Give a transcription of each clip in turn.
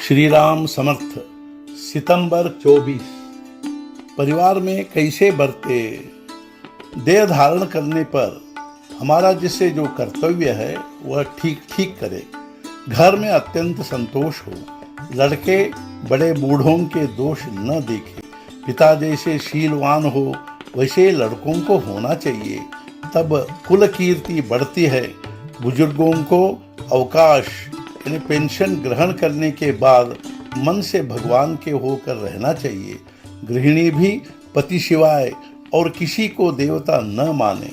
श्री राम समर्थ। सितंबर 24। परिवार में कैसे बरते। देह धारण करने पर हमारा जिससे जो कर्तव्य है वह ठीक ठीक करे। घर में अत्यंत संतोष हो। लड़के बड़े बूढ़ों के दोष न देखे। पिता जैसे शीलवान हो वैसे लड़कों को होना चाहिए, तब कुल कीर्ति बढ़ती है। बुजुर्गों को अवकाश यानी पेंशन ग्रहण करने के बाद मन से भगवान के होकर रहना चाहिए। गृहिणी भी पति शिवाय और किसी को देवता न माने।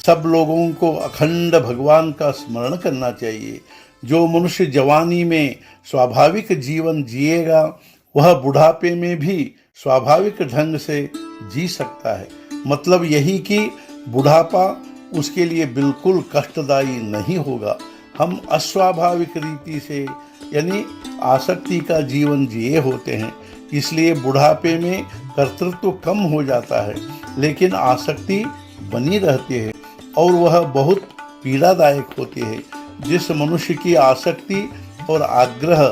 सब लोगों को अखंड भगवान का स्मरण करना चाहिए। जो मनुष्य जवानी में स्वाभाविक जीवन जिएगा वह बुढ़ापे में भी स्वाभाविक ढंग से जी सकता है। मतलब यही कि बुढ़ापा उसके लिए बिल्कुल कष्टदायी नहीं होगा। हम अस्वाभाविक रीति से यानी आसक्ति का जीवन जिए होते हैं, इसलिए बुढ़ापे में कर्तृत्व कम हो जाता है, लेकिन आसक्ति बनी रहती है और वह बहुत पीड़ादायक होती है। जिस मनुष्य की आसक्ति और आग्रह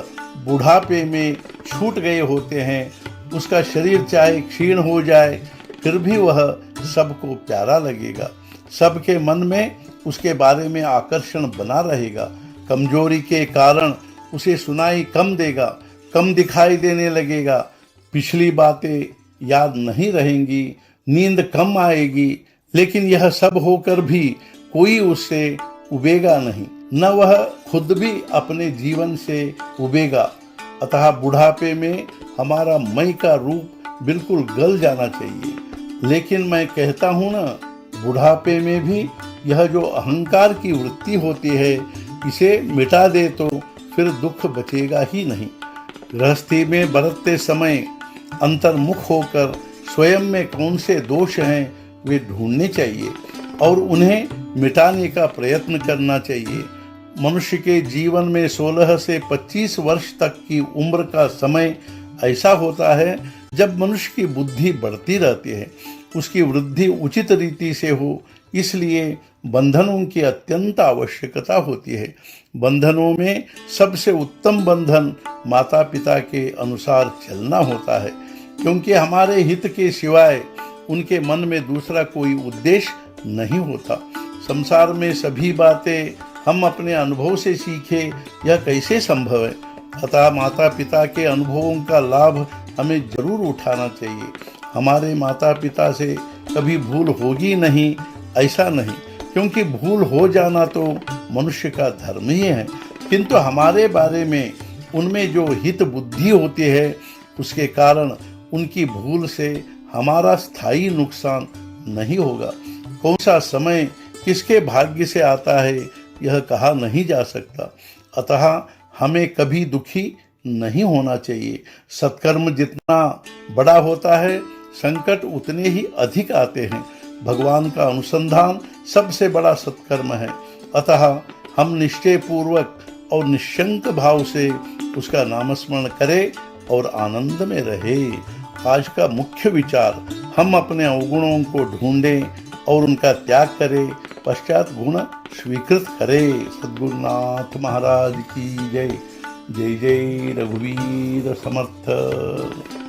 बुढ़ापे में छूट गए होते हैं, उसका शरीर चाहे क्षीण हो जाए फिर भी वह सबको प्यारा लगेगा। सबके मन में उसके बारे में आकर्षण बना रहेगा। कमजोरी के कारण उसे सुनाई कम देगा, कम दिखाई देने लगेगा। पिछली बातें याद नहीं रहेंगी, नींद कम आएगी, लेकिन यह सब होकर भी कोई उससे उबेगा नहीं, न वह खुद भी अपने जीवन से उबेगा। अतः बुढ़ापे में हमारा मैं का रूप बिल्कुल गल जाना चाहिए। लेकिन मैं कहता हूँ ना, बुढ़ापे में भी यह जो अहंकार की वृत्ति होती है, इसे मिटा दे तो फिर दुख बचेगा ही नहीं। गृहस्थी में बरतते समय अंतर्मुख होकर स्वयं में कौन से दोष हैं वे ढूंढने चाहिए और उन्हें मिटाने का प्रयत्न करना चाहिए। मनुष्य के जीवन में 16 से 25 वर्ष तक की उम्र का समय ऐसा होता है जब मनुष्य की बुद्धि बढ़ती रहती है, उसकी वृद्धि उचित रीति से हो, इसलिए बंधनों की अत्यंत आवश्यकता होती है। बंधनों में सबसे उत्तम बंधन माता पिता के अनुसार चलना होता है, क्योंकि हमारे हित के सिवाय उनके मन में दूसरा कोई उद्देश्य नहीं होता। संसार में सभी बातें हम अपने अनुभव से सीखे, यह कैसे संभव है। अतः माता पिता के अनुभवों का लाभ हमें जरूर उठाना चाहिए। हमारे माता पिता से कभी भूल होगी नहीं ऐसा नहीं, क्योंकि भूल हो जाना तो मनुष्य का धर्म ही है, किंतु हमारे बारे में उनमें जो हित बुद्धि होती है उसके कारण उनकी भूल से हमारा स्थायी नुकसान नहीं होगा। कौन सा समय किसके भाग्य से आता है यह कहा नहीं जा सकता। अतः हमें कभी दुखी नहीं होना चाहिए। सत्कर्म जितना बड़ा होता है संकट उतने ही अधिक आते हैं। भगवान का अनुसंधान सबसे बड़ा सत्कर्म है। अतः हम निश्चय पूर्वक और निशंक भाव से उसका नामस्मरण करें और आनंद में रहे। आज का मुख्य विचार, हम अपने अवगुणों को ढूंढें और उनका त्याग करें, पश्चात गुण स्वीकृत करें। सद्गुरुनाथ महाराज की जय। जय जय रघुवीर समर्थ।